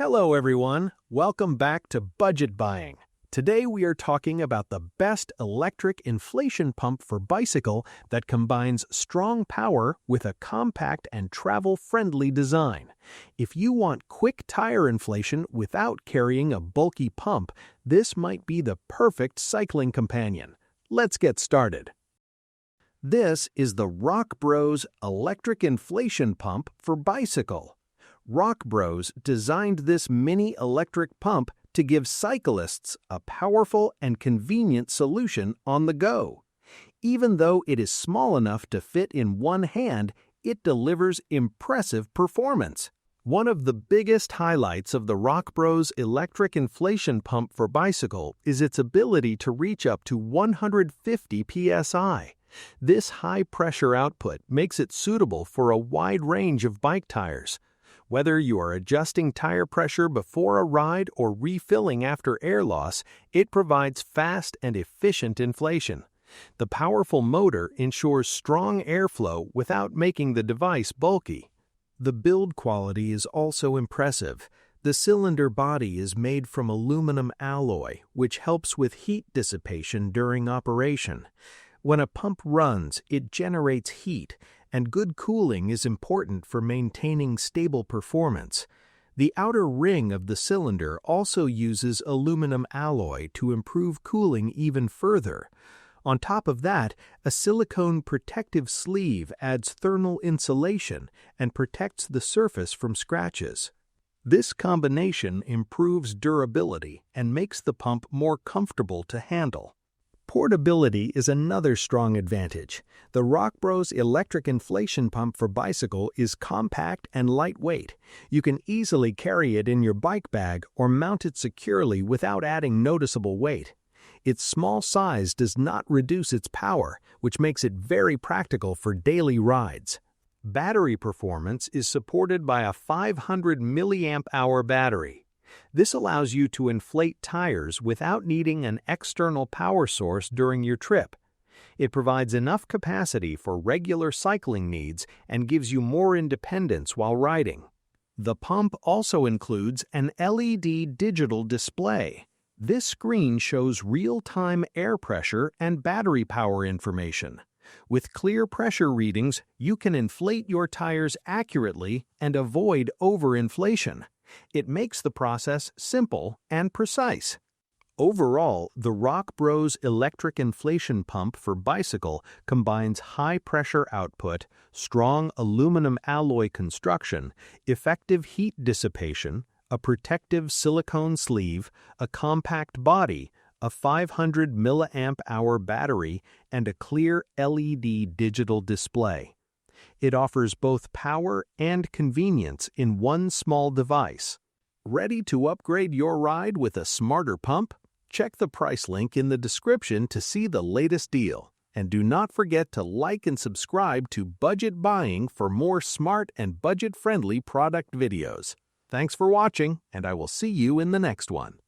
Hello everyone, welcome back to Budget Buying. Today we are talking about the best electric inflation pump for bicycle that combines strong power with a compact and travel-friendly design. If you want quick tire inflation without carrying a bulky pump, this might be the perfect cycling companion. Let's get started. This is the Rock Bros electric inflation pump for bicycle. Rock Bros designed this mini electric pump to give cyclists a powerful and convenient solution on the go. Even though it is small enough to fit in one hand, it delivers impressive performance. One of the biggest highlights of the Rock Bros electric inflation pump for bicycle is its ability to reach up to 150 psi. This high-pressure output makes it suitable for a wide range of bike tires. Whether you are adjusting tire pressure before a ride or refilling after air loss, it provides fast and efficient inflation. The powerful motor ensures strong airflow without making the device bulky. The build quality is also impressive. The cylinder body is made from aluminum alloy, which helps with heat dissipation during operation. When a pump runs, it generates heat, and good cooling is important for maintaining stable performance. The outer ring of the cylinder also uses aluminum alloy to improve cooling even further. On top of that, a silicone protective sleeve adds thermal insulation and protects the surface from scratches. This combination improves durability and makes the pump more comfortable to handle. Portability is another strong advantage. The Rock Bros electric inflation pump for bicycle is compact and lightweight. You can easily carry it in your bike bag or mount it securely without adding noticeable weight. Its small size does not reduce its power, which makes it very practical for daily rides. Battery performance is supported by a 500 mAh battery. This allows you to inflate tires without needing an external power source during your trip. It provides enough capacity for regular cycling needs and gives you more independence while riding. The pump also includes an LED digital display. This screen shows real-time air pressure and battery power information. With clear pressure readings, you can inflate your tires accurately and avoid overinflation. It makes the process simple and precise. Overall, the Rock Bros electric inflation pump for bicycle combines high-pressure output, strong aluminum alloy construction, effective heat dissipation, a protective silicone sleeve, a compact body, a 500 mAh battery, and a clear LED digital display. It offers both power and convenience in one small device. Ready to upgrade your ride with a smarter pump? Check the price link in the description to see the latest deal. And do not forget to like and subscribe to Budget Buying for more smart and budget-friendly product videos. Thanks for watching, and I will see you in the next one.